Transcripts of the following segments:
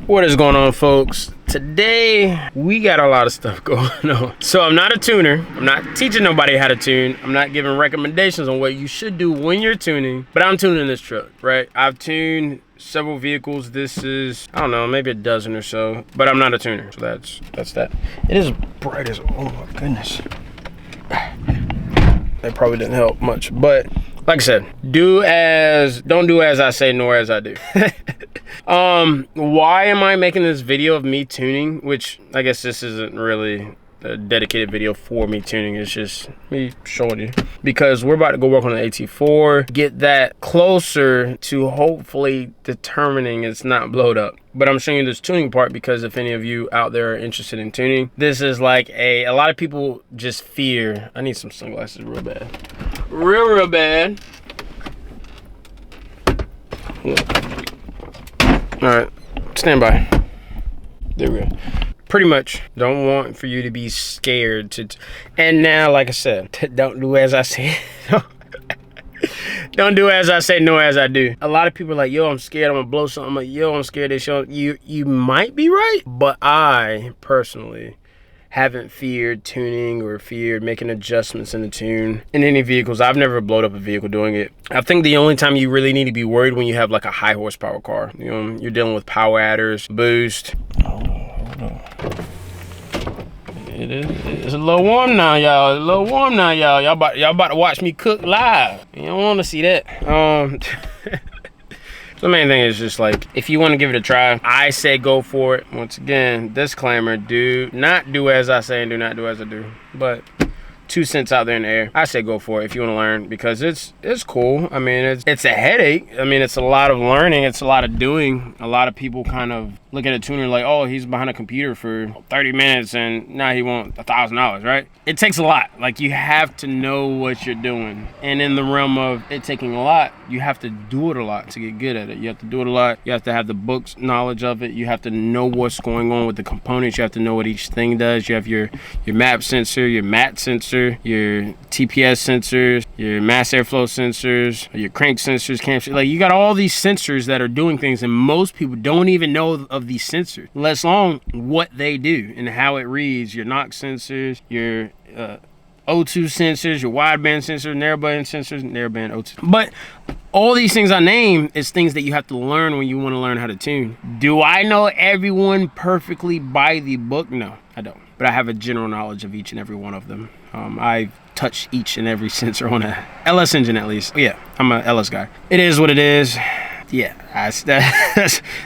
What is going on, folks? Today we got a lot of stuff going on. So I'm not a tuner. I'm not teaching nobody how to tune. I'm not giving recommendations on what you should do when you're tuning, but I'm tuning this truck, right? I've tuned several vehicles. This is, I don't know, maybe a dozen or so, but I'm not a tuner. So that's that. It is bright as, oh my goodness. That probably didn't help much, but like I said, don't do as I say, nor as I do. Why am I making this video of me tuning? Which I guess this isn't really a dedicated video for me tuning. It's just me showing you. Because we're about to go work on the AT4, get that closer to hopefully determining it's not blowed up. But I'm showing you this tuning part because if any of you out there are interested in tuning, this is like a lot of people just fear. I need some sunglasses real bad. Real bad. All right, stand by. There we go. Pretty much don't want for you to be scared to, and now, like I said, don't do as I say. Don't do as I say, nor as I do. A lot of people are like, yo, I'm scared, I'm gonna blow something. I'm like, yo, I'm scared of this show. You might be right, but I personally haven't feared tuning or feared making adjustments in the tune in any vehicles. I've never blown up a vehicle doing it. I think the only time you really need to be worried when you have like a high horsepower car. You know, you're dealing with power adders, boost. Oh, hold on. It's a little warm now, y'all. It's a little warm now, y'all. Y'all about to watch me cook live. You don't want to see that. The main thing is just like, if you want to give it a try, I say go for it. Once again, disclaimer, do not do as I say and do not do as I do. But 2 cents out there in the air, I say go for it if you want to learn, because it's cool. I mean, it's a headache. I mean, it's a lot of learning. It's a lot of doing. A lot of people kind of look at a tuner like, oh, he's behind a computer for 30 minutes and now he wants $1,000, right? It takes a lot. Like, you have to know what you're doing. And in the realm of it taking a lot, you have to do it a lot to get good at it. You have to do it a lot. You have to have the book's knowledge of it. You have to know what's going on with the components. You have to know what each thing does. You have your map sensor, your mat sensor, your TPS sensors, your mass airflow sensors, your crank sensors, like, you got all these sensors that are doing things, and most people don't even know of these sensors, let alone what they do and how it reads. Your knock sensors, your O2 sensors, your wideband sensors, narrowband O2. But all these things I name is things that you have to learn when you want to learn how to tune. Do I know everyone perfectly by the book? No, I don't. But I have a general knowledge of each and every one of them. I've touched each and every sensor on a LS engine, at least. Yeah, I'm a LS guy. It is what it is. Yeah, that's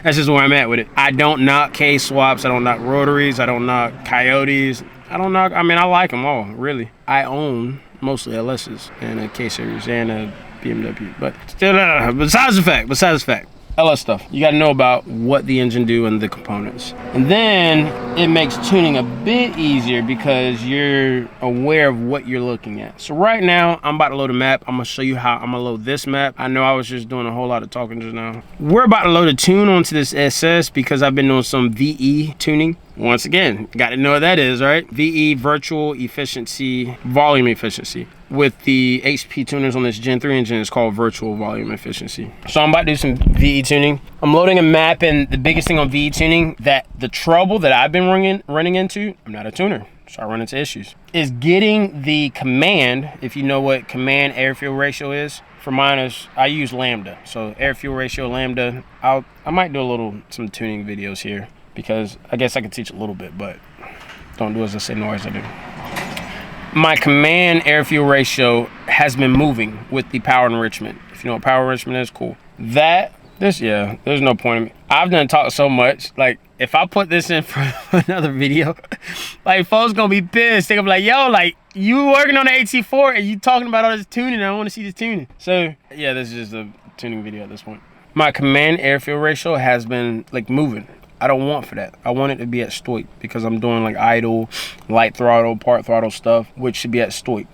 just where I'm at with it. I don't knock K-swaps. I don't knock rotaries. I don't knock Coyotes. I mean, I like them all, really. I own mostly LS's and a K-series and a BMW. But still, besides the fact, LS stuff. You got to know about what the engine do and the components. And then it makes tuning a bit easier because you're aware of what you're looking at. So right now, I'm about to load a map. I'm going to show you how I'm going to load this map. I know I was just doing a whole lot of talking just now. We're about to load a tune onto this SS because I've been doing some VE tuning. Once again, got to know what that is, right? VE, virtual efficiency, volume efficiency. With the HP tuners on this Gen 3 engine, it's called virtual volume efficiency. So I'm about to do some VE tuning. I'm loading a map, and the biggest thing on VE tuning, that the trouble that I've been running into, I'm not a tuner, so I run into issues, is getting the command. If you know what command air-fuel ratio is, for mine I use lambda. So air-fuel ratio lambda. I might do some tuning videos here, because I guess I can teach a little bit, but don't do as I say, nor as I do. My command air-fuel ratio has been moving with the power enrichment. If you know what power enrichment is, cool. There's no point in me. I've done talk so much. Like, if I put this in for another video, like, folks gonna be pissed. They're gonna be like, yo, like, you working on the AT4 and you talking about all this tuning. I want to see this tuning. So, yeah, this is just a tuning video at this point. My command air-fuel ratio has been, like, moving. I don't want for that. I want it to be at stoich because I'm doing like idle, light throttle, part throttle stuff, which should be at stoich.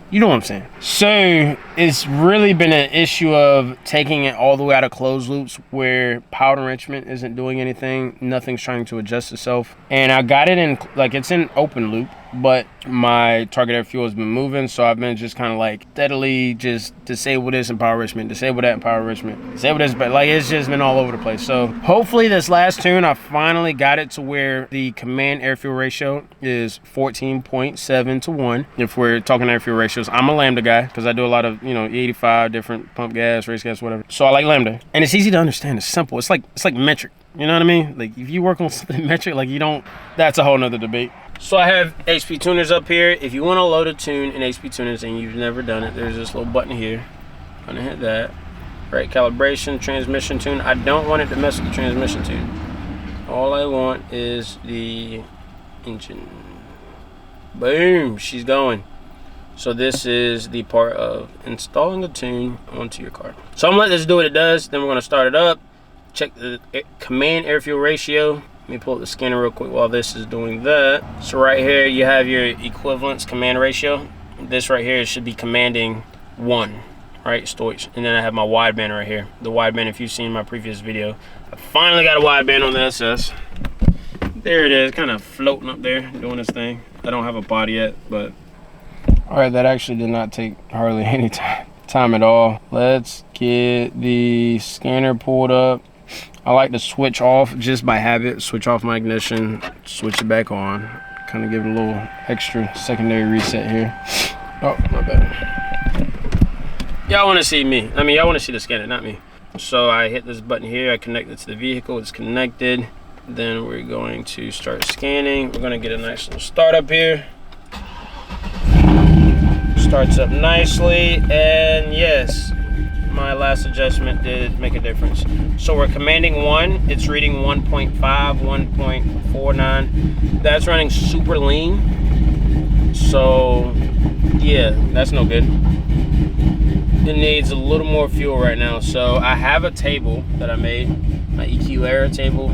You know what I'm saying? So it's really been an issue of taking it all the way out of closed loops where power enrichment isn't doing anything. Nothing's trying to adjust itself. And I got it in, like, it's in open loop. but my target air fuel has been moving, so I've been just kind of like steadily just disable this and power enrichment, disable that and power enrichment, disable this, but like it's just been all over the place. So hopefully this last tune I finally got it to where the command air fuel ratio is 14.7 to 1. If we're talking air fuel ratios, I'm a Lambda guy because I do a lot of, you know, 85 different pump gas, race gas, whatever. So I like Lambda, and it's easy to understand. It's simple. It's like metric. You know what I mean? Like if you work on something metric, like you don't. That's a whole nother debate. So I have HP tuners up here. If you want to load a tune in HP tuners and you've never done it, there's this little button here. I'm gonna hit that. Right, calibration, transmission tune. I don't want it to mess with the transmission tune. All I want is the engine. Boom, she's going. So this is the part of installing a tune onto your car. So I'm gonna let this do what it does. Then we're gonna start it up. Check the command air fuel ratio. Let me pull up the scanner real quick while this is doing that. So right here you have your equivalence command ratio. This right here should be commanding 1, right, storage. And then I have my wideband right here. The wideband, if you've seen my previous video, I finally got a wideband on the SS. There it is, kind of floating up there, doing this thing. I don't have a body yet, but. All right, that actually did not take hardly any time at all. Let's get the scanner pulled up. I like to switch off just by habit, switch off my ignition, switch it back on. Kind of give it a little extra secondary reset here. Oh, my bad. Y'all want to see me. I mean, y'all want to see the scanner, not me. So I hit this button here, I connect it to the vehicle, it's connected. Then we're going to start scanning. We're going to get a nice little startup here. Starts up nicely, and yes, my last adjustment did make a difference. So we're commanding 1, it's reading 1.5, 1.49. That's running super lean. So yeah, that's no good. It needs a little more fuel right now. So I have a table that I made, my EQ error table.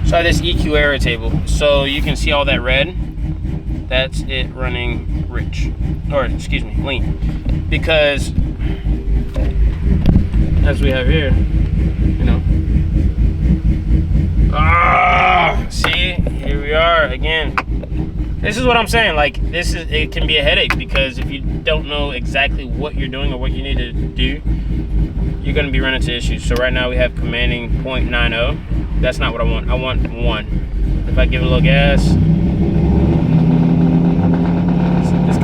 So I have this EQ error table. So you can see all that red. That's it running rich, or excuse me, lean. Because as we have here, you know, see, here we are again. This is what I'm saying, like it can be a headache because if you don't know exactly what you're doing or what you need to do, you're gonna be running into issues. So right now we have commanding 0.90. That's not what I want. I want 1. If I give it a little gas,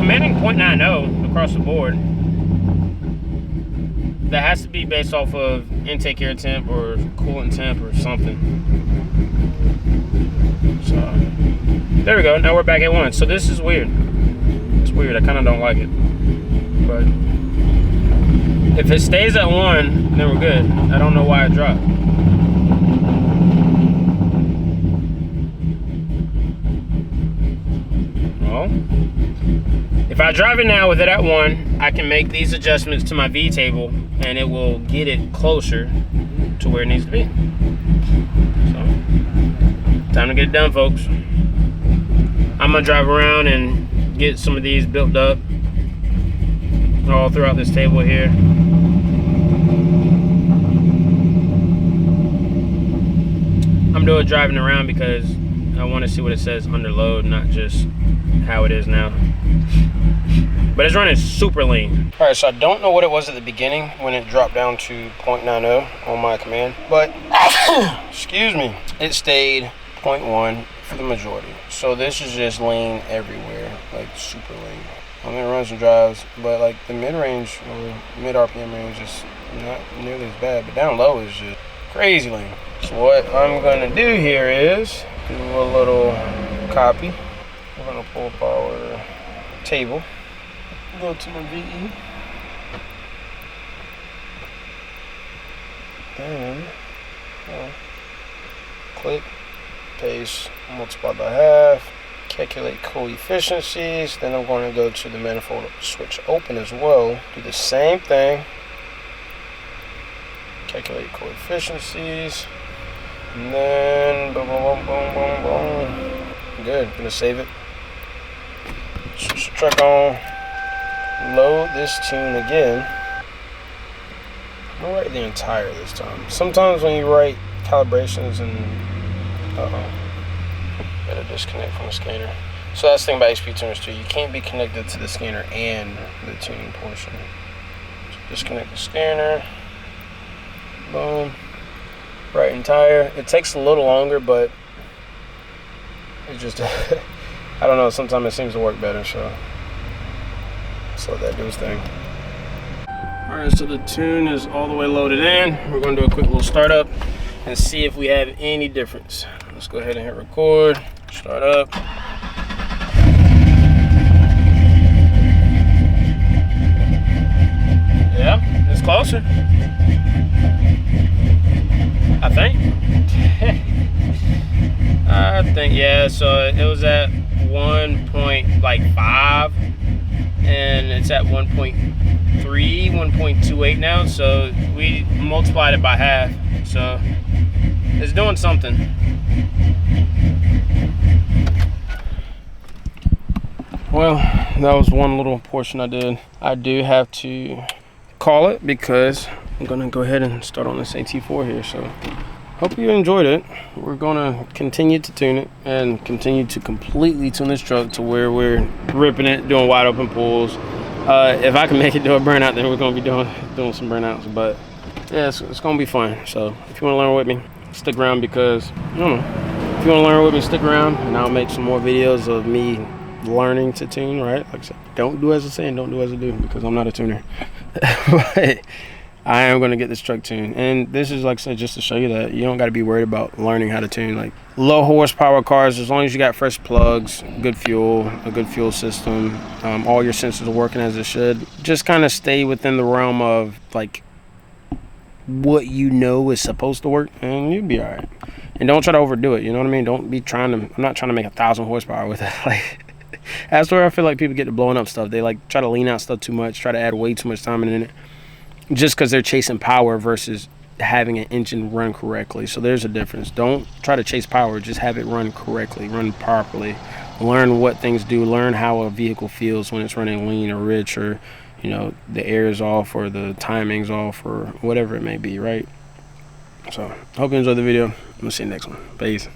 commanding 0.90 across the board. That has to be based off of intake air temp or coolant temp or something. So there we go. Now we're back at 1. So this is weird. It's weird. I kind of don't like it. But if it stays at 1, then we're good. I don't know why it dropped. Well, if I drive it now with it at 1, I can make these adjustments to my V table and it will get it closer to where it needs to be. So, time to get it done, folks. I'm gonna drive around and get some of these built up all throughout this table here. I'm doing driving around because I want to see what it says under load, not just how it is now. But it's running super lean. All right, so I don't know what it was at the beginning when it dropped down to 0.90 on my command, but excuse me, it stayed 0.1 for the majority. So this is just lean everywhere, like super lean. I mean, it runs and drives, but like the mid-range or mid-RPM range is not nearly as bad, but down low is just crazy lean. So what I'm gonna do here is do a little copy. We're gonna pull up our table. Go to my VE. And click, paste, multiply by half, calculate coefficiencies. Then I'm going to go to the manifold switch open as well. Do the same thing. Calculate coefficiencies. And then boom, boom, boom, boom, boom. Good. I'm gonna save it. Switch the truck on. Load this tune again. I'm gonna write the entire this time. Sometimes when you write calibrations and to disconnect from the scanner. So that's the thing about HP tuners too. You can't be connected to the scanner and the tuning portion. So disconnect the scanner. Boom. Right entire. It takes a little longer, but it just I don't know. Sometimes it seems to work better. So let that do its thing. All right. So the tune is all the way loaded in. We're going to do a quick little startup and see if we have any difference. Let's go ahead and hit record. Start up. Yeah, it's closer. I think, yeah, so it was at 1.5 and it's at 1.3, 1.28 now, so we multiplied it by half, so it's doing something. Well, that was one little portion I did. I do have to call it because I'm gonna go ahead and start on this AT4 here, so hope you enjoyed it. We're gonna continue to tune it and continue to completely tune this truck to where we're ripping it, doing wide open pulls. If I can make it do a burnout, then we're gonna be doing some burnouts, but yeah, it's gonna be fun. So if you wanna learn with me, stick around, because I don't know, if you wanna learn with me, stick around and I'll make some more videos of me learning to tune, right? Like I said, don't do as I say and don't do as I do, because I'm not a tuner. But I am going to get this truck tuned, and this is, like I said, just to show you that you don't got to be worried about learning how to tune. Like low horsepower cars, as long as you got fresh plugs, good fuel, a good fuel system, all your sensors are working as it should, just kind of stay within the realm of like what you know is supposed to work, and you'll be all right. And don't try to overdo it, you know what I mean? Don't be trying to, I'm not trying to make 1,000 horsepower with it. Like, that's where I feel like people get to blowing up stuff. They like try to lean out stuff too much, try to add way too much time in it, just because they're chasing power versus having an engine run correctly. So there's a difference. Don't try to chase power, just have it run correctly, run properly, learn what things do, learn how a vehicle feels when it's running lean or rich, or you know, the air is off or the timing's off or whatever it may be, right? So hope you enjoyed the video. I'm gonna see you next one. Peace.